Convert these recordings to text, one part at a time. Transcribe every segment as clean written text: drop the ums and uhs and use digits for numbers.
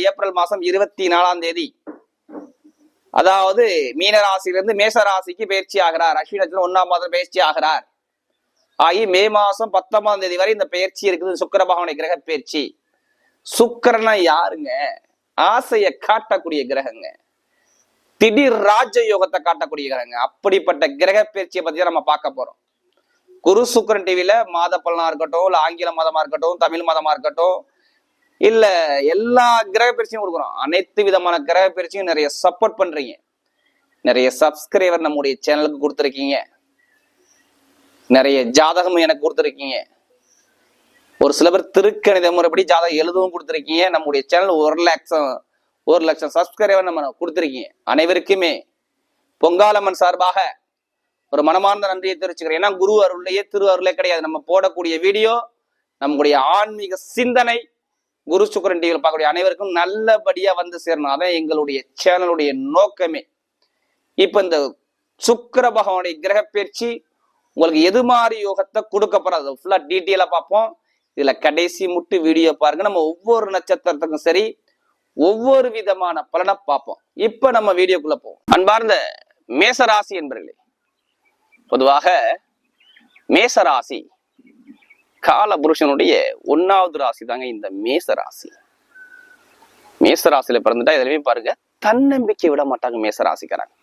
April மாசம் 24ஆம் தேதி அதாவது மீனராசிலிருந்து மேசராசிக்கு பயிற்சி ஆகிறார். அஸ்வினத்துல 1ஆம் மாதம் பயிற்சி ஆகிறார். ஆகி மே மாசம் 19ஆம் தேதி வரை இந்த பயிற்சி இருக்குது. சுக்கிர பகவானுடைய கிரக பயிற்சி. சுக்கிரனா யாருங்க? ஆசையை காட்டக்கூடிய கிரகங்க. திடீர் ராஜ யோகத்தை காட்டக்கூடிய கிரகங்க. அப்படிப்பட்ட கிரக பயிற்சியை பத்தி நம்ம பார்க்க போறோம். குரு சுக்கிரன் டிவில மாத பலனா இருக்கட்டும், இல்ல ஆங்கில மாதமா இருக்கட்டும், தமிழ் மாதமா இருக்கட்டும், இல்ல எல்லா கிரக பயிற்சியும் கொடுக்குறோம். அனைத்து விதமான கிரக பயிற்சியும் நிறைய சப்போர்ட் பண்றீங்க. நிறைய சப்ஸ்கிரைபர் நம்முடைய சேனலுக்கு கொடுத்துருக்கீங்க. நிறைய ஜாதகம் எனக்கு கொடுத்துருக்கீங்க. ஒரு சில பேர் திருக்கணித முறைப்படி ஜாதகம் எழுதவும் கொடுத்துருக்கீங்க. நம்முடைய சேனல் 1 லட்சம் சப்ஸ்கிரைபர் நம்ம கொடுத்துருக்கீங்க. அனைவருக்குமே பொங்காலம்மன் சார்பாக ஒரு மனமார்ந்த நன்றியை தெரிவிச்சுக்கிறேன். ஏன்னா குரு அருளையே திரு அருளே கிடையாது. நம்ம போடக்கூடிய வீடியோ நம்முடைய ஆன்மீக சிந்தனை குரு சுக்கிரன் டிவியில் பார்க்கக்கூடிய அனைவருக்கும் நல்லபடியா வந்து சேரணும். அதான் எங்களுடைய சேனலுடைய நோக்கமே. இப்ப இந்த சுக்கிர பகவானுடைய கிரக பயிற்சி உங்களுக்கு எது மாதிரி யோகத்தை கொடுக்க போறது ஃபுல்லா டீட்டெயிலா பார்ப்போம். இதுல கடைசி முட்டு வீடியோ பாருங்க. நம்ம ஒவ்வொரு நட்சத்திரத்துக்கும் சரி ஒவ்வொரு விதமான பலனை பார்ப்போம். இப்ப நம்ம வீடியோக்குள்ள போவோம். அன்பார்ந்த மேசராசி என்பர்களே, பொதுவாக மேசராசி கால புருஷனுடைய 1வது ராசி தாங்க இந்த மேசராசி. மேசராசியில பிறந்துட்டா எதுலையுமே பாருங்க தன்னம்பிக்கை விட மாட்டாங்க மேசராசிக்காரங்க.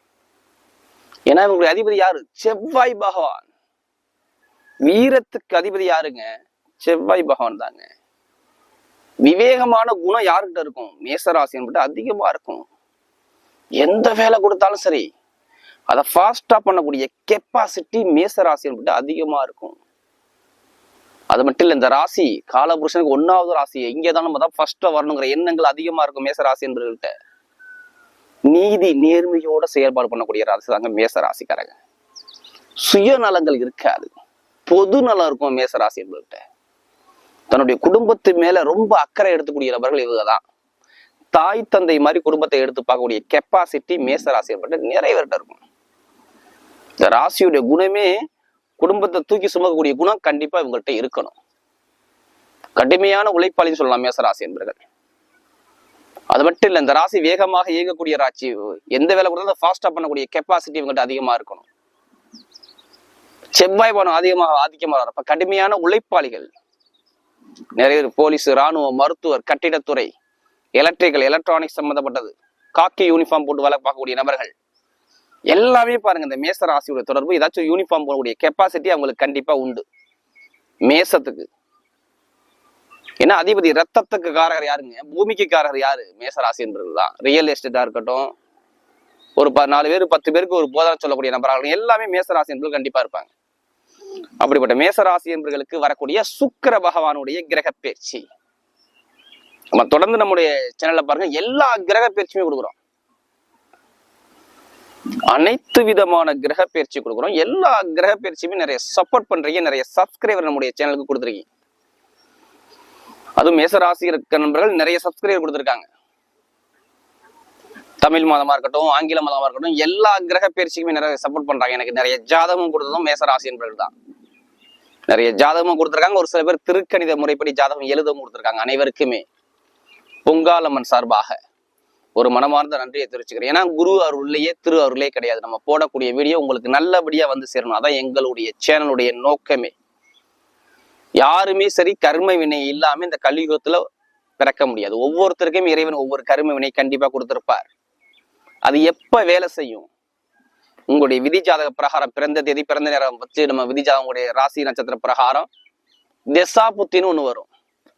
ஏன்னா இவங்களுடைய அதிபதி யாரு? செவ்வாய் பகவான். வீரத்துக்கு அதிபதி யாருங்க? செவ்வாய் பகவான் தாங்க. விவேகமான குணம் யாருக்கிட்ட இருக்கும்? மேசராசி என்பது அதிகமா இருக்கும். எந்த வேலை கொடுத்தாலும் சரி அதை ஃபாஸ்டா பண்ணக்கூடிய கெப்பாசிட்டி மேசராசி என்பது அதிகமா இருக்கும். அது மட்டும் இல்ல, இந்த ராசி காலபுருஷனுக்கு 1வது ராசி. இங்கேதான் நம்ம தான் ஃபர்ஸ்டா வரணுங்கிற எண்ணங்கள் அதிகமா இருக்கும் மேசராசி என்பவர்கள்ட்ட. நீதி நேர்மையோட செயல்பாடு பண்ணக்கூடிய ராசி தாங்க மேசராசிக்காரங்க. சுயநலங்கள் இருக்காது, பொது நலம் இருக்கும் மேசராசி என்பவர்கிட்ட. தன்னுடைய குடும்பத்து மேல ரொம்ப அக்கறை எடுத்துக்கூடிய நபர்கள் இவங்க தான். தாய் தந்தை மாதிரி குடும்பத்தை எடுத்து பார்க்கக்கூடிய கெப்பாசிட்டி மேசராசி என்பவர்கிட்ட நிறைய பேர்கிட்ட இருக்கும். இந்த ராசியுடைய குணமே குடும்பத்தை தூக்கி சுமக்கக்கூடிய குணம் கண்டிப்பா இவங்கள்ட்ட இருக்கணும். கடுமையான உழைப்பாளின்னு சொல்லலாம் மேசராசி என்பவர்கள். அது மட்டும் இல்ல, இந்த ராசி வேகமாக இயங்கக்கூடிய ராசி. எந்த வேலை கொடுத்தாலும் ஃபாஸ்டா பண்ணக்கூடிய கெப்பாசிட்டி இவங்கள்ட்ட அதிகமா இருக்கணும். செவ்வாய் பவனம் ஆதிக்கமா வரப்ப கடுமையான உழைப்பாளிகள் நிறைய பேர். போலீஸ், இராணுவம், மருத்துவர், கட்டிடத்துறை, எலக்ட்ரானிக்ஸ் சம்பந்தப்பட்டது, காக்கி யூனிஃபார்ம் போட்டு வேலை பார்க்கக்கூடிய நபர்கள் எல்லாமே பாருங்க இந்த மேச ராசியோட தொடர்பு. ஏதாச்சும் யூனிஃபார்ம் போடக்கூடிய கெப்பாசிட்டி அவங்களுக்கு கண்டிப்பா உண்டு மேசத்துக்கு. ஏன்னா அதிபதி ரத்தத்துக்கு காரகர் யாருங்க? பூமிக்கு காரகர் யாரு? மேசராசி என்பதுதான். ரியல் எஸ்டேட்டா இருக்கட்டும், ஒரு 4 பேர் 10 பேருக்கு ஒரு போதனை சொல்லக்கூடிய நபராக எல்லாமே மேசராசி என்பது கண்டிப்பா இருப்பாங்க. அப்படிப்பட்ட மேசராசி என்பவர்களுக்கு வரக்கூடிய சுக்கிர பகவானுடைய கிரக பயிற்சி நம்ம தொடர்ந்து நம்முடைய சேனல்ல பாருங்க. எல்லா கிரக பயிற்சியுமே கொடுக்குறோம். அனைத்து விதமான கிரக பயிற்சி கொடுக்குறோம். எல்லா கிரக பயிற்சியுமே நிறைய சப்போர்ட் பண்றீங்க. நிறைய சப்ஸ்கிரைபர் நம்முடைய சேனலுக்கு கொடுத்துருக்கீங்க. அதுவும் மேசராசி இருக்க நண்பர்கள் நிறைய சப்ஸ்கிரைபர் கொடுத்துருக்காங்க. தமிழ் மாதமா இருக்கட்டும், ஆங்கில மாதமா இருக்கட்டும், எல்லா கிரக பயிற்சிக்குமே நிறைய சப்போர்ட் பண்றாங்க. எனக்கு நிறைய ஜாதகமும் கொடுத்ததும் மேசராசி என்பவர்கள் தான். நிறைய ஜாதகமும் கொடுத்துருக்காங்க. ஒரு சில பேர் திருக்கணித முறைப்படி ஜாதகம் எழுதவும் கொடுத்துருக்காங்க. அனைவருக்குமே பொங்காலம்மன் சார்பாக ஒரு மனமார்ந்த நன்றியை தெரிவிச்சுக்கிறேன். ஏன்னா குரு அருளையே திரு அருளே கிடையாது. நம்ம போடக்கூடிய வீடியோ உங்களுக்கு நல்லபடியா வந்து சேரணும். அதான் எங்களுடைய சேனலுடைய நோக்கமே. யாருமே சரி கர்ம வினை இல்லாம இந்த கலியுகத்துல பிறக்க முடியாது. ஒவ்வொருத்தருக்கும் இறைவன் ஒவ்வொரு கர்ம வினை கண்டிப்பா கொடுத்திருப்பார். அது எப்ப வேலை செய்யும்? உங்களுடைய விதி ஜாதக பிரகாரம், பிறந்த தேதி பிறந்த நேரம் வச்சு நம்ம விதி ஜாதகங்களுடைய ராசி நட்சத்திர பிரகாரம் திசா புத்தின்னு ஒண்ணு வரும்.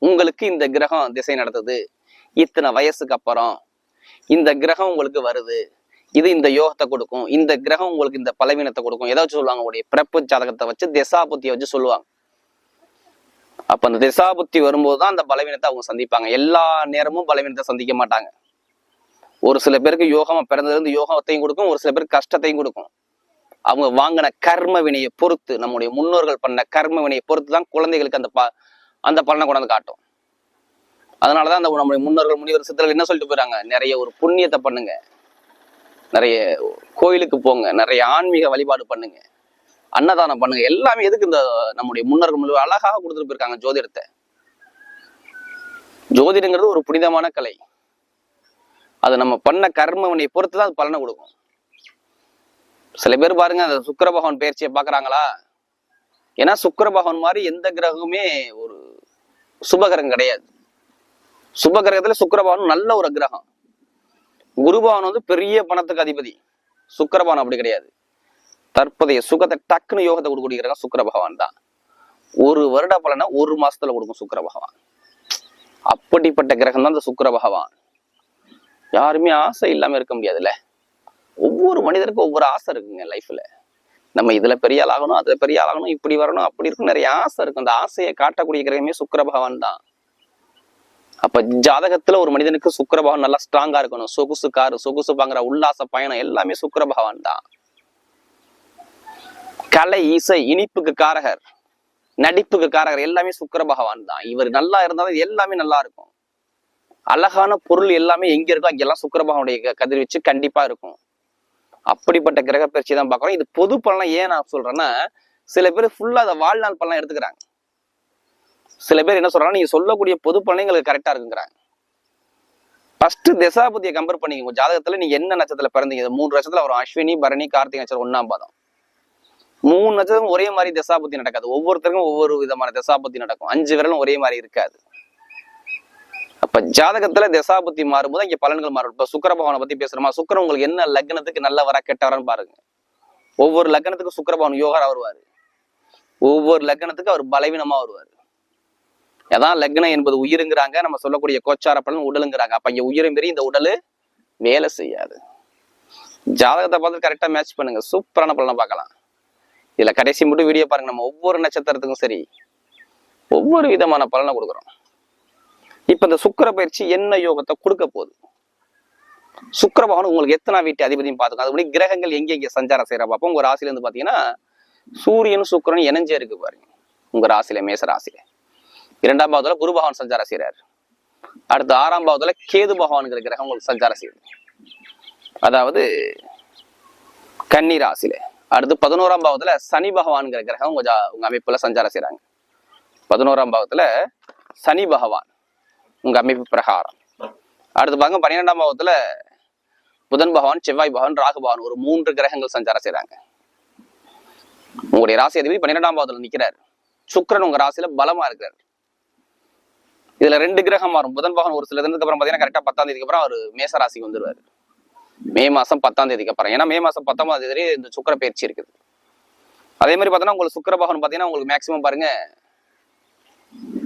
உங்களுக்கு இந்த கிரகம் திசை நடத்துது, இத்தனை வயசுக்கு அப்புறம் இந்த கிரகம் உங்களுக்கு வருது, இது இந்த யோகத்தை கொடுக்கும், இந்த கிரகம் உங்களுக்கு இந்த பலவீனத்தை கொடுக்கும், ஏதாச்சும் சொல்லுவாங்க. உங்களுடைய பிறப்பு ஜாதகத்தை வச்சு திசா புத்தியை வச்சு சொல்லுவாங்க. அப்ப அந்த திசா புத்தி வரும்போதுதான் அந்த பலவீனத்தை அவங்க சந்திப்பாங்க. எல்லா நேரமும் பலவீனத்தை சந்திக்க மாட்டாங்க. ஒரு சில பேருக்கு யோகம் பிறந்ததுல இருந்து யோகத்தையும் கொடுக்கும், ஒரு சில பேருக்கு கஷ்டத்தையும் கொடுக்கும். அவங்க வாங்கின கர்ம வினையை பொறுத்து, நம்முடைய முன்னோர்கள் பண்ண கர்ம வினையை பொறுத்து தான் குழந்தைகளுக்கு அந்த பலனை கொண்டாந்து காட்டும். அதனாலதான் அந்த நம்முடைய முன்னோர்கள் முனிவர் சித்தர்கள் என்ன சொல்லிட்டு போயிறாங்க? நிறைய ஒரு புண்ணியத்தை பண்ணுங்க, நிறைய கோயிலுக்கு போங்க, நிறைய ஆன்மீக வழிபாடு பண்ணுங்க, அன்னதானம் பண்ணுங்க. எல்லாமே எதுக்கு? இந்த நம்முடைய முன்னோர்கள் அழகாக கொடுத்துட்டு போயிருக்காங்க ஜோதிடத்தை. ஜோதிடங்கிறது ஒரு புனிதமான கலை. அது நம்ம பண்ண கர்மவினை பொறுத்துதான் அது பலனை கொடுக்கும். சில பேர் பாருங்க அந்த சுக்கிர பகவான் பயிற்சியை பாக்குறாங்களா, ஏன்னா சுக்கிர பகவான் மாதிரி எந்த கிரகமுமே ஒரு சுபகிரகம் கிடையாது. சுபகிரகத்துல சுக்கிர பகவான் நல்ல ஒரு கிரகம். குரு பகவான் வந்து பெரிய பணத்துக்கு அதிபதி. சுக்கிர பகவான் அப்படி கிடையாது. தற்போதைய சுகத்தை டக்குன்னு யோகத்தை கொடுக்கக்கூடிய கிரகம் சுக்கிர பகவான் தான். ஒரு வருட பலனை ஒரு மாசத்துல கொடுக்கும் சுக்கிர பகவான். அப்படிப்பட்ட கிரகம் தான் இந்த சுக்கிர பகவான். யாருமே ஆசை இல்லாம இருக்க முடியாதுல்ல. ஒவ்வொரு மனிதருக்கும் ஒவ்வொரு ஆசை இருக்குங்க லைஃப்ல. நம்ம இதுல பெரிய ஆள் ஆகணும், அதுல பெரிய ஆள் ஆகணும், இப்படி வரணும், அப்படி இருக்கும், நிறைய ஆசை இருக்கும். அந்த ஆசையை காட்டக்கூடிய கிரகமே சுக்கிர பகவான் தான். அப்ப ஜாதகத்துல ஒரு மனிதனுக்கு சுக்கிர பகவான் நல்லா ஸ்ட்ராங்கா இருக்கணும். சொகுசு காரு, சொகுசு பாங்குற உல்லாச பயணம் எல்லாமே சுக்கிர பகவான் தான். கலை, இசை, இனிப்புக்கு காரகர், நடிப்புக்கு காரகர் எல்லாமே சுக்கிர பகவான் தான். இவர் நல்லா இருந்தாலும் எல்லாமே நல்லா இருக்கும். அழகான பொருள் எல்லாமே எங்க இருக்கோ அங்கெல்லாம் சுக்கிர பகவானுடைய கதிர் வச்சு கண்டிப்பா இருக்கும். அப்படிப்பட்ட கிரக பயிற்சி தான் பாக்குறோம். இது பொது பலன் ஏன் நான் சொல்றேன்னா, சில பேர் ஃபுல்லா அதை வாழ்நாள் பலன் எடுத்துக்கிறாங்க. சில பேர் என்ன சொல்றாங்க, நீங்க சொல்லக்கூடிய பொது பலன் எங்களுக்கு கரெக்டா இருக்குங்கிறாங்க. ஃபர்ஸ்ட் தசாபதியை கம்பேர் பண்ணிக்கோங்க. உங்க ஜாதகத்துல நீங்க என்ன நட்சத்திரத்துல பிறந்தீங்க? 3 நட்சத்திரம் வரும். அஸ்வினி, பரணி, கார்த்திகை நட்சத்திரம் 1ஆம் பாதம். 3 நட்சத்திரம் ஒரே மாதிரி தசாபதி நடக்காது. ஒவ்வொருத்தருக்கும் ஒவ்வொரு விதமான தசாபதி நடக்கும். 5 விரலும் ஒரே மாதிரி இருக்காது. அப்ப ஜாதகத்துல தசாபதி மாறும்போது இங்க பலன்கள் மாறும். இப்ப சுக்கிர பகவானை பத்தி பேசுறோமா, சுக்கிரன் உங்களுக்கு என்ன லக்னத்துக்கு நல்ல வர கெட்ட வரன்னு பாருங்க. ஒவ்வொரு லக்னத்துக்கும் சுக்கிர பகவான் யோகரா வருவாரு. ஒவ்வொரு லக்னத்துக்கு அவர் பலவீனமா வருவாரு. அதான் லக்னம் என்பது உயிருங்கிறாங்க. நம்ம சொல்லக்கூடிய கோச்சார பலன் உடலுங்கிறாங்க. அப்ப இங்க உயிரை மீறி இந்த உடலு வேலை செய்யாது. ஜாதகத்தை பார்த்து கரெக்டா மேட்ச் பண்ணுங்க, சூப்பரான பலனை பார்க்கலாம். இதுல கடைசி மட்டும் வீடியோ பாருங்க. நம்ம ஒவ்வொரு நட்சத்திரத்துக்கும் சரி ஒவ்வொரு விதமான பலனை கொடுக்குறோம். இப்ப இந்த சுக்கிர பயிற்சி என்ன யோகத்தை கொடுக்க போகுது? சுக்கிர பகவான் உங்களுக்கு எத்தனை வீட்டு அதிபதியும் பார்த்துக்கோங்க. அதுபடி கிரகங்கள் எங்க சஞ்சாரம் செய்யற பார்ப்போம். உங்க ராசில இருந்து பாத்தீங்கன்னா சூரியன் சுக்கிரன் இணைஞ்சே இருக்கு பாருங்க. உங்க ராசியில மேச ராசியில 2ஆம் பாவத்துல குரு பகவான் சஞ்சாரம் செய்யறாரு. அடுத்து 6ஆம் பாவத்துல கேது பகவான்கிற கிரகம் உங்களுக்கு சஞ்சாரம் செய்யுது. அதாவது கன்னி ராசியில. அடுத்து 11ஆம் பாவத்துல சனி பகவான்கிற கிரகம் உங்க அமைப்புல சஞ்சாரம் செய்யறாங்க. 11ஆம் பாவத்துல சனி பகவான் உங்க அமைப்பு பிரகாரம். அடுத்து பாருங்க 12ஆம் பாவத்துல புதன் பகவான், செவ்வாய் பகவான், ராகு பகவான் ஒரு 3 கிரகங்கள் சஞ்சாரம் செய்யறாங்க. உங்களுடைய ராசி அதிபதி 12ஆம் பாவத்துல நிக்கிறார். சுக்கிரன் உங்க ராசியில பலமா இருக்கிறார். இதுல 2 கிரகம் மாறும். புதன் பகவான் ஒரு சில தினத்துக்கு அப்புறம் பாத்தீங்கன்னா கரெக்டா 10ஆம் தேதிக்கு அப்புறம் அவர் மேச ராசிக்கு வந்துருவாரு. மே மாசம் 10ஆம் தேதிக்கு அப்புறம். ஏன்னா மே மாசம் 19ஆம் தேதி இந்த சுக்கிர பயிற்சி இருக்குது. அதே மாதிரி பாத்தீங்கன்னா உங்களுக்கு சுக்கிர பகவான் பாத்தீங்கன்னா உங்களுக்கு மேக்சிமம் பாருங்க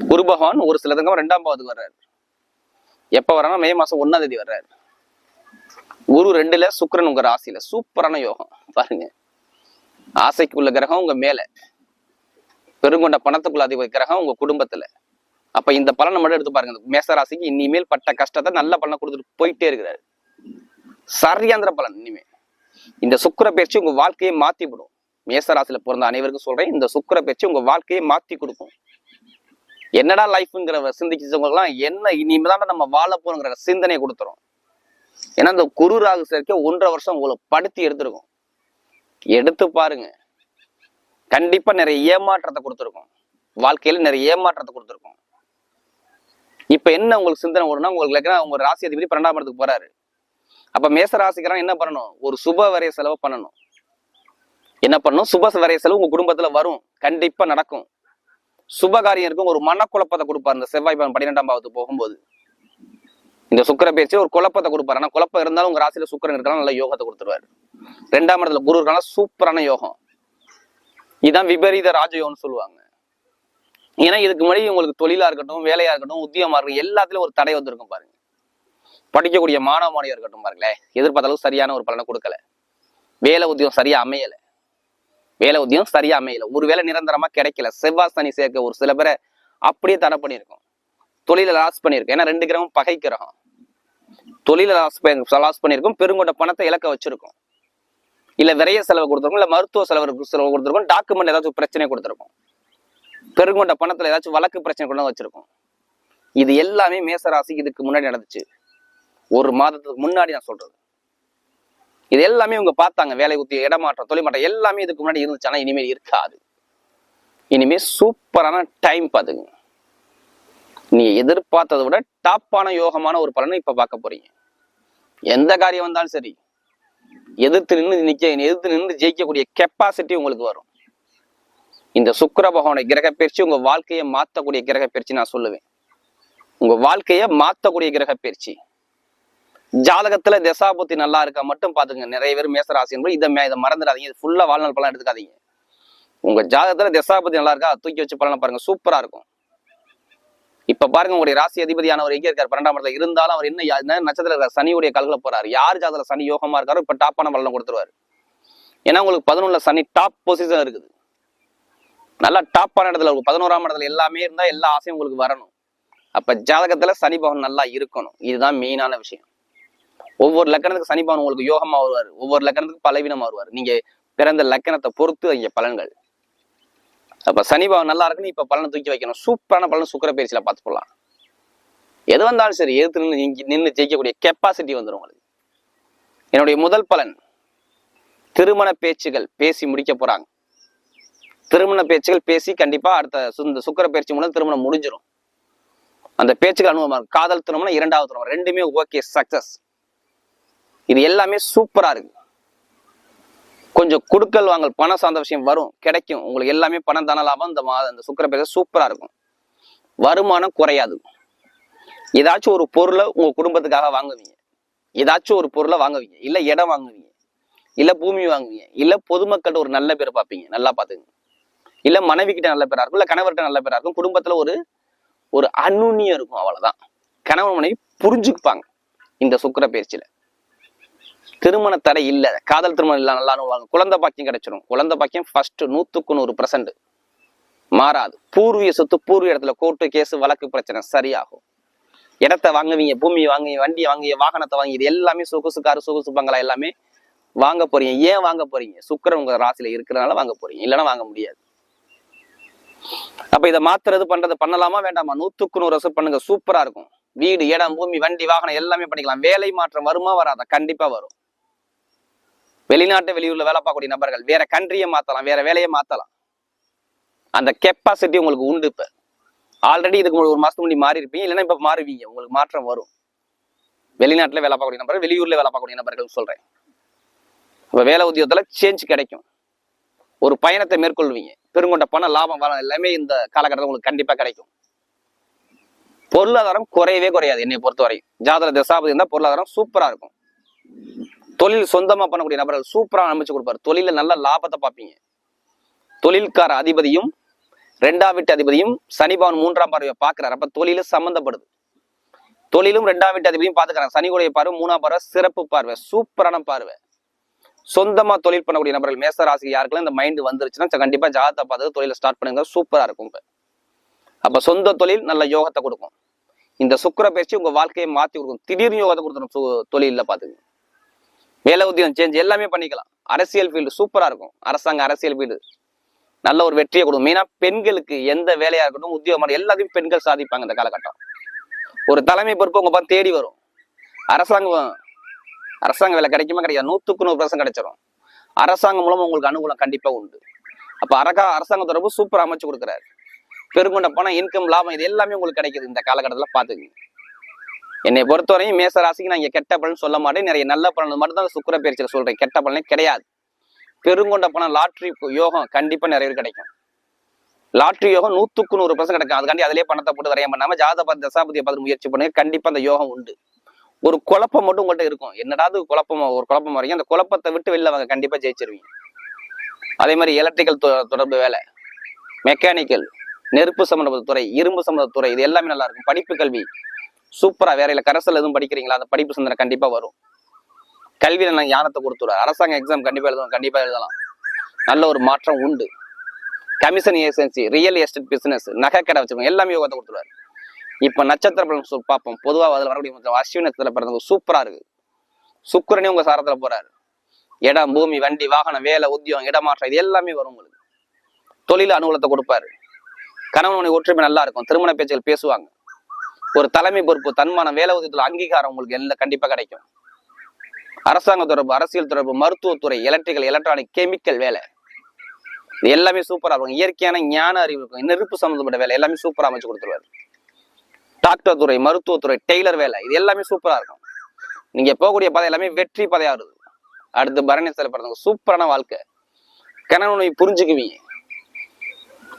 குரு பகவான் ஒரு சில தினத்துக்கு 2ஆம் பாவத்துக்கு வர்றாரு. எப்ப வர்றாருன்னா மே மாசம் 1ஆம் தேதி வர்றாரு. குரு 2ல, சுக்கிரன் உங்க ராசியில. சூப்பரான யோகம் பாருங்க. ஆசைக்குள்ள கிரகம் உங்க மேல, பெருங்கொண்ட பணத்துக்குள்ள அதிபதி கிரகம் உங்க குடும்பத்துல. அப்ப இந்த பலனை மட்டும் எடுத்து பாருங்க. மேச ராசிக்கு இனிமேல் பட்ட கஷ்டத்தை நல்ல பலனை கொடுத்துட்டு போயிட்டே இருக்கிறாரு. சரியாந்திர பலன். இனிமேல் இந்த சுக்கிர பயிற்சி உங்க வாழ்க்கையை மாத்தி விடும். மேச ராசியில பிறந்த அனைவருக்கும் சொல்றேன், இந்த சுக்கிர பயிற்சி உங்க வாழ்க்கையை மாத்தி கொடுக்கும். என்னடா லைஃப்ங்கிற சிந்திச்சவங்கலாம் என்ன இனிமேதான் நம்ம வாழ போறோங்கிற சிந்தனையை கொடுத்துரும். ஏன்னா இந்த குரு ராகு சேர்க்கை 1.5 வருஷம் உங்களை படுத்தி எடுத்திருக்கும். எடுத்து பாருங்க, கண்டிப்பா நிறைய ஏமாற்றத்தை கொடுத்துருக்கும். வாழ்க்கையில நிறைய ஏமாற்றத்தை கொடுத்துருக்கும். இப்ப என்ன உங்களுக்கு சிந்தனை வரும்னா, உங்களுக்கு உங்க ராசி அதிபதி 12ஆம் இடத்துக்கு போறாரு. அப்ப மேச ராசிக்காரன் என்ன பண்ணணும்? ஒரு சுப வரைய செலவு பண்ணணும். என்ன பண்ணணும்? சுப வரைய செலவு உங்க குடும்பத்துல வரும், கண்டிப்பா நடக்கும். சுபகாரியம் இருக்கும். ஒரு மனக்குழப்பத்தை கொடுப்பாரு இந்த செவ்வாய் 12ஆம் பாவத்துக்கு போகும்போது. இந்த சுக்கிர பயிற்சி ஒரு குழப்பத்தை கொடுப்பாரு. ஆனா குழப்பம் இருந்தாலும் உங்க ராசியில சுக்கிரன் இருக்கலாம், நல்ல யோகத்தை கொடுத்துருவாரு. 2ஆம் இடத்துல குரு இருக்கலாம், சூப்பரான யோகம். இதுதான் விபரீத ராஜயோகம்னு சொல்லுவாங்க. ஏன்னா இதுக்கு முன்னாடி உங்களுக்கு தொழிலா இருக்கட்டும், வேலையா இருக்கட்டும், உத்தியோகமா இருக்கட்டும், எல்லாத்துலயும் ஒரு தடை வந்திருக்கும் பாருங்க. படிக்கக்கூடிய மாணவ மாணவியர் இருக்கட்டும் பாருங்களேன், எதிர்பார்த்த அளவுக்கு சரியான ஒரு பலனை கொடுக்கல. வேலை உத்தியோகம் சரியா அமையல. ஒரு வேலை நிரந்தரமா கிடைக்கல. செவ்வாய் சனி சேர்க்க ஒரு சில பேரை அப்படியே தடை பண்ணியிருக்கும். தொழில லாஸ் பண்ணியிருக்கும். ஏன்னா 2 கிரகம் பகை கிரகம். தொழில லாஸ் பண்ணியிருக்கும். பெருங்கொண்ட பணத்தை இழக்க வச்சிருக்கும். இல்ல விரைய செலவு கொடுத்துருக்கும், இல்ல மருத்துவ செலவு கொடுத்துருக்கும், டாக்குமெண்ட் ஏதாச்சும் பிரச்சனை கொடுத்துருக்கும், பெருங்கொண்ட பணத்துல ஏதாச்சும் வழக்கு பிரச்சனை கொண்டு வச்சிருக்கும். இது எல்லாமே மேசராசி இதுக்கு முன்னாடி நடந்துச்சு. 1 மாதத்துக்கு முன்னாடி நான் சொல்றது. இது எல்லாமே இவங்க பார்த்தாங்க. வேலை உத்திய இடமாற்றம், தொழில் மாற்றம் எல்லாமே இதுக்கு முன்னாடி இருந்துச்சு. ஆனா இனிமேல் இருக்காது. இனிமே சூப்பரான டைம் பாத்துங்க. நீ எதிர்பார்த்ததை விட டாப்பான யோகமான ஒரு பலனை இப்ப பார்க்க போறீங்க. எந்த காரியம் வந்தாலும் சரி எதிர்த்து நின்று ஜெயிக்கக்கூடிய கெப்பாசிட்டி உங்களுக்கு வரும். இந்த சுக்கிர பகவானுடைய கிரக பயிற்சி உங்க வாழ்க்கையை மாற்றக்கூடிய கிரக பயிற்சி நான் சொல்லுவேன். உங்க வாழ்க்கையை மாற்றக்கூடிய கிரக பயிற்சி. ஜாதகத்துல தசாபுத்தி நல்லா இருக்கா மட்டும் பாத்துங்க. நிறைய பேர் மேசராசி என்பது இதை மறந்துடாதீங்க. இது ஃபுல்லா வாழ்நாள் பலன் எடுத்துக்காதீங்க. உங்க ஜாதகத்துல தசாபுத்தி நல்லா இருக்கா, தூக்கி வச்சு பலனை பாருங்க, சூப்பரா இருக்கும். இப்ப பாருங்க, உங்களுடைய ராசி அதிபதியானவர் எங்கே இருக்காரு? 12ஆம் இடத்துல இருந்தாலும் அவர் என்ன நட்சத்திர இருக்காரு? சனியுடைய கல்களை போறாரு. யார் ஜாதகத்துல சனி யோகமா இருக்காரோ இப்ப டாப்பான பலனை கொடுத்துருவாரு. ஏன்னா உங்களுக்கு 11ல சனி டாப் பொசிஷன் இருக்குது. நல்லா டாப்பான இடத்துல 11ஆம் இடத்துல எல்லாமே இருந்தா எல்லா ஆசையும் உங்களுக்கு வரணும். அப்ப ஜாதகத்துல சனி பகவான் நல்லா இருக்கணும். இதுதான் மெயினான விஷயம். ஒவ்வொரு லக்கணத்துக்கு சனி பகவான் உங்களுக்கு யோகமா வருவார், ஒவ்வொரு லக்கணத்துக்கு பலவீனமா வருவார். நீங்க பிறந்த லக்கணத்தை பொறுத்து இங்க பலன்கள். அப்ப சனி பகவான் நல்லா இருக்குன்னு இப்ப பலனை தூக்கி வைக்கணும். சூப்பரான பலன் சுக்கிர பயிற்சியில பார்த்து போடலாம். எது வந்தாலும் சரி எதிர்த்து நின்று ஜெயிக்கக்கூடிய கெப்பாசிட்டி வந்துடும் உங்களுக்கு. என்னுடைய முதல் பலன், திருமண பேச்சுகள் பேசி முடிக்க போறாங்க. திருமண பேச்சுகள் பேசி கண்டிப்பா அடுத்த சுக்கிர பயிற்சி மூலம் திருமணம் முடிஞ்சிடும். அந்த பேச்சுகள் அனுபவமா இருக்கும். காதல் திருமணம், 2வது திருமணம் ரெண்டுமே ஓகே, சக்சஸ். இது எல்லாமே சூப்பரா இருக்கு. கொஞ்சம் குடுக்கல் வாங்கல் பணம் சார்ந்த விஷயம் வரும், கிடைக்கும் உங்களுக்கு. எல்லாமே பணம் தான லாபம். இந்த சுக்கிர பயிற்சி சூப்பரா இருக்கும். வருமானம் குறையாது. ஏதாச்சும் ஒரு பொருளை உங்க குடும்பத்துக்காக வாங்குவீங்க, ஏதாச்சும் ஒரு பொருளை வாங்குவீங்க, இல்ல இடம் வாங்குவீங்க, இல்ல பூமி வாங்குவீங்க, இல்ல பொதுமக்கள்கிட்ட ஒரு நல்ல பேர் பார்ப்பீங்க, நல்லா பாத்துங்க. இல்ல மனைவி கிட்ட நல்ல பேரா இருக்கும், இல்ல கணவர்கிட்ட நல்ல பேரா இருக்கும். குடும்பத்துல ஒரு அந்நுண்ணியம் இருக்கும், அவ்வளவுதான். கணவன் மனைவி புரிஞ்சுக்குப்பாங்க இந்த சுக்கிர பயிற்சியில. திருமண தடை இல்ல, காதல் திருமணம் இல்ல, நல்லா அனுபவாங்க. குழந்தை பாக்கியம் கிடைச்சிடும். குழந்தை பாக்கியம் ஃபர்ஸ்ட் 100% மாறாது. பூர்வீக சொத்து பூர்வீக இடத்துல கோர்ட்டு கேஸ் வழக்கு பிரச்சனை சரியாகும். இடத்த வாங்குவீங்க, பூமி வாங்குவீங்க, வண்டி வாங்குவீங்க, வாகனத்தை வாங்கி, இது எல்லாமே சொகுசு காரு சொகுசு பங்களா எல்லாமே வாங்க போறீங்க. ஏன் வாங்க போறீங்க? சுக்கிரன் உங்க ராசியில இருக்கிறதுனால வாங்க போறீங்க, இல்லைன்னா வாங்க முடியாது. அப்ப இதை மாத்துறது பண்றது பண்ணலாமா வேண்டாமா? 100% பண்ணுங்க, சூப்பரா இருக்கும். வீடு, இடம், பூமி, வண்டி, வாகனம் எல்லாமே பண்ணிக்கலாம். வேலை மாற்றம் வருமா வராதா? கண்டிப்பா வரும். வெளிநாட்டு வெளியூர்ல வேலை பார்க்கக்கூடிய நபர்கள் வேற கண்ட்ரியை மாத்தலாம், வேற வேலையை மாத்தலாம். அந்த கெப்பாசிட்டி உங்களுக்கு உண்டு. இப்ப ஆல்ரெடி இதுக்கு ஒரு மாசத்துக்கு முன்னாடி மாறி இருப்பீங்க, இல்லைன்னா இப்ப மாறுவீங்க. உங்களுக்கு மாற்றம் வரும். வெளிநாட்டுல வேலை பார்க்கக்கூடிய நபர்கள், வெளியூர்ல வேலை பார்க்கக்கூடிய நபர்கள் சொல்றேன். இப்ப வேலை உத்தியோகத்துல சேஞ்ச் கிடைக்கும். ஒரு பயணத்தை மேற்கொள்வீங்க, பெருங்கொண்ட பண லாபம் வர எல்லாமே இந்த காலகட்டத்தில் உங்களுக்கு கண்டிப்பா கிடைக்கும். பொருளாதாரம் குறையவே குறையாது. என்னை பொறுத்தவரை ஜாதக தசாபதி இருந்தா பொருளாதாரம் சூப்பரா இருக்கும். தொழில் சொந்தமா பண்ணக்கூடிய நபர்கள் சூப்பரா அமைச்சு கொடுப்பாரு. தொழில நல்ல லாபத்தை பார்ப்பீங்க. தொழில்கார அதிபதியும் 2ஆம் வீட்டு அதிபதியும் சனி பகவான் 3ஆம் பார்வையை பார்க்கிறார். அப்ப தொழில சம்பந்தப்படுது. தொழிலும் 2ஆம் வீட்டு அதிபதியும் பார்த்துக்கிறாங்க. சனியுடைய பார்வை 3ஆம் பார்வை சிறப்பு பார்வை, சூப்பரான பார்வை. சொந்தமா தொழில் பண்ணக்கூடிய நபர்கள் மேச ராசி யாருக்கெல்லாம் இந்த மைண்ட் வந்துருச்சுன்னா கண்டிப்பா ஜாதகத்தை பார்த்து தொழிலை ஸ்டார்ட் பண்ணுங்க, சூப்பரா இருக்கும். அப்ப சொந்த தொழில் நல்ல யோகத்தை கொடுக்கும். இந்த சுக்கிர பயிற்சி உங்க வாழ்க்கையை மாத்தி கொடுக்கும். திடீர்னு யோகத்தை கொடுத்துரும். தொழில பாத்துங்க, வேலை உத்தியோகம் சேஞ்ச் எல்லாமே பண்ணிக்கலாம். அரசியல் ஃபீல்டு சூப்பரா இருக்கும். அரசாங்க அரசியல் ஃபீல்டு நல்ல ஒரு வெற்றியை கொடுக்கும். மெயினா பெண்களுக்கு எந்த வேலையா இருக்கட்டும், உத்தியோகம் எல்லாத்தையும் பெண்கள் சாதிப்பாங்க இந்த காலகட்டம். ஒரு தலைமை பொறுப்பு உங்க பார்த்து தேடி வரும். அரசாங்க வேலை கிடைக்குமா? கிடையாது. 100% கிடைச்சிடும். அரசாங்கம் மூலம் உங்களுக்கு அனுகூலம் கண்டிப்பா உண்டு. அப்ப அரசாங்க தொடர்பு சூப்பர் அமைச்சு கொடுக்குறாரு. பெருங்கொண்ட பணம், இன்கம், லாபம் இது எல்லாமே உங்களுக்கு கிடைக்குது இந்த காலகட்டத்துல. பாத்துக்கங்க. என்னை பொறுத்தவரையும் மேச ராசிக்கு நான் இங்க கெட்ட பலன் சொல்ல மாட்டேன். நிறைய நல்ல பலன் மட்டும் தான் சுக்கிர பயிற்சியில சொல்றேன். கெட்ட பலனே கிடையாது. பெருங்கொண்ட பணம், லாட்ரி யோகம் கண்டிப்பா நிறைய பேர் கிடைக்கும். லாட்ரி யோகம் 100% கிடைக்கும். அதுக்காண்டி அதிலே பணத்தை போட்டு வரைய பண்ணாம ஜாதக தசாபதியை பார்த்து முயற்சி பண்ணுங்க. கண்டிப்பா அந்த யோகம் உண்டு. ஒரு குழப்பம் மட்டும் உங்கள்கிட்ட இருக்கும். என்னடாது ஒரு குழப்பம் வரீங்க, அந்த குழப்பத்தை விட்டு வெளில வாங்க, கண்டிப்பா ஜெயிச்சிருவீங்க. அதே மாதிரி எலக்ட்ரிக்கல் தொடர்பு வேலை, மெக்கானிக்கல், நெருப்பு சம்பந்தப்பட்ட துறை, இரும்பு சம்பந்த துறை இது எல்லாமே நல்லா இருக்கும். படிப்பு கல்வி சூப்பரா. வேற இல்ல கரசல் எதுவும் படிக்கிறீங்களா? அந்த படிப்பு சிந்தனை கண்டிப்பா வரும். கல்வியில நான் ஞானத்தை கொடுத்துருவார். அரசாங்க எக்ஸாம் கண்டிப்பா எழுதலாம். நல்ல ஒரு மாற்றம் உண்டு. Commission agency, real estate business, நகை கடை வச்சிருக்கோம், எல்லாமே யோகத்தை கொடுத்துருவாரு. இப்ப நட்சத்திர பலன் பார்ப்போம். பொதுவாக அதில் வரக்கூடிய அஸ்வினி நட்சத்திர பிறந்தவங்க சூப்பரா இருக்கு. சுக்கிரனே உங்க சாரத்துல போறாரு. இடம், பூமி, வண்டி, வாகனம், வேலை, உத்தியோகம், இடமாற்றம் இது எல்லாமே வரும் உங்களுக்கு. தொழில அனுகூலத்தை கொடுப்பாரு. கணவனுடைய ஒற்றுமை நல்லா இருக்கும். திருமண பேச்சுகள் பேசுவாங்க. ஒரு தலைமை பொறுப்பு, தன்மானம், வேலை உத்தியத்துல அங்கீகாரம் உங்களுக்கு எல்லாம் கண்டிப்பா கிடைக்கும். அரசாங்க தொடர்பு, அரசியல் தொடர்பு, மருத்துவத்துறை, எலக்ட்ரிக்கல், எலக்ட்ரானிக், கெமிக்கல் வேலை இது எல்லாமே சூப்பரா இருக்கும். இயற்கையான ஞான அறிவு இருக்கும். நெருப்பு சம்பந்தப்பட்ட வேலை எல்லாமே சூப்பரா அமைச்சு கொடுத்துருவாரு. டாக்டர் துறை, மருத்துவத்துறை, டெய்லர் வேலை இது எல்லாமே சூப்பரா இருக்கும். நீங்க போகக்கூடிய பாதை எல்லாமே வெற்றி பாதையா வருது. அடுத்து பரணி நட்சத்திரத்துல பிறந்தவங்க சூப்பரான வாழ்க்கை, கணவனை புரிஞ்சுக்குவீங்க,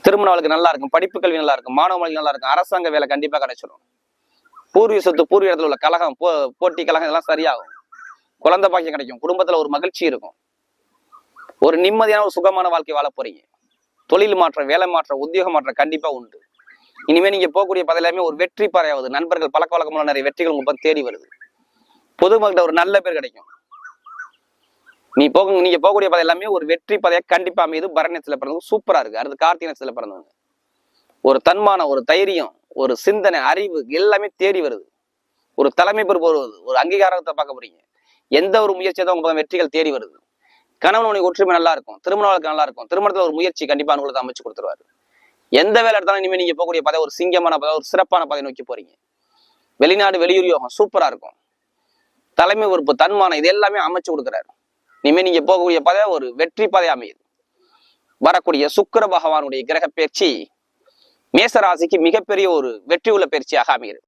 திருமண வாழ்க்கை நல்லா இருக்கும், படிப்பு கல்வி நல்லா இருக்கும், மாணவ வாழ்க்கை நல்லா இருக்கும், அரசாங்க வேலை கண்டிப்பா கிடைச்சிடும், பூர்வீக சொத்து பூர்வீக இடத்துல உள்ள கலகம் போட்டி கலகம் இதெல்லாம் சரியாகும், குழந்தை பாக்கியம் கிடைக்கும், குடும்பத்துல ஒரு மகிழ்ச்சி இருக்கும், ஒரு நிம்மதியான ஒரு சுகமான வாழ்க்கை வாழ போறீங்க, தொழில் மாற்றம், வேலை மாற்றம், உத்தியோக மாற்றம் கண்டிப்பா உண்டு. இனிமே நீங்க போகக்கூடிய பாதை எல்லாமே ஒரு வெற்றி பாதையாவது, நண்பர்கள் பழக்க வழக்கமான நிறைய வெற்றிகள் உங்க பக்கம் தேடி வருது, பொதுமக்கிட்ட ஒரு நல்ல பேர் கிடைக்கும். நீங்க போகக்கூடிய பாதை எல்லாமே ஒரு வெற்றி பாதையா கண்டிப்பா அமையுது. பரணி நட்சத்திரத்துல பிறந்தவங்க சூப்பரா இருக்கு. அடுத்து கார்த்திகை நட்சத்திரத்துல பிறந்தவங்க ஒரு தன்மானம், ஒரு தைரியம், ஒரு சிந்தனை, அறிவு எல்லாமே தேடி வருது, ஒரு தலைமை பொறுப்பு வருவது, ஒரு அங்கீகாரத்தை பார்க்க போறீங்க, எந்த ஒரு முயற்சியை தான் உங்க வெற்றிகள் தேடி வருது. கணவன் உனக்கு ஒற்றுமை நல்லா இருக்கும், திருமண வாழ்க்கை நல்லா இருக்கும், திருமணத்துல ஒரு முயற்சி கண்டிப்பா அனுகூலத்தை அமைச்சு கொடுத்துருவாரு. எந்த வேலை எடுத்தாலும் இனிமே நீங்க போகக்கூடிய பாதை ஒரு சிங்கமான பாதை, ஒரு சிறப்பான பாதை நோக்கி போறீங்க. வெளிநாடு வெளியூர் யோகம் சூப்பரா இருக்கும், தலைமை பொறுப்பு, தன்மானம் இது எல்லாமே அமைச்சு கொடுக்குறாரு. இனிமே நீங்க போகக்கூடிய பாதை ஒரு வெற்றி பாதை அமையுது. வரக்கூடிய சுக்கிர பகவானுடைய கிரக பயிற்சி மேசராசிக்கு மிகப்பெரிய ஒரு வெற்றி உள்ள பயிற்சியாக அமைகிறது.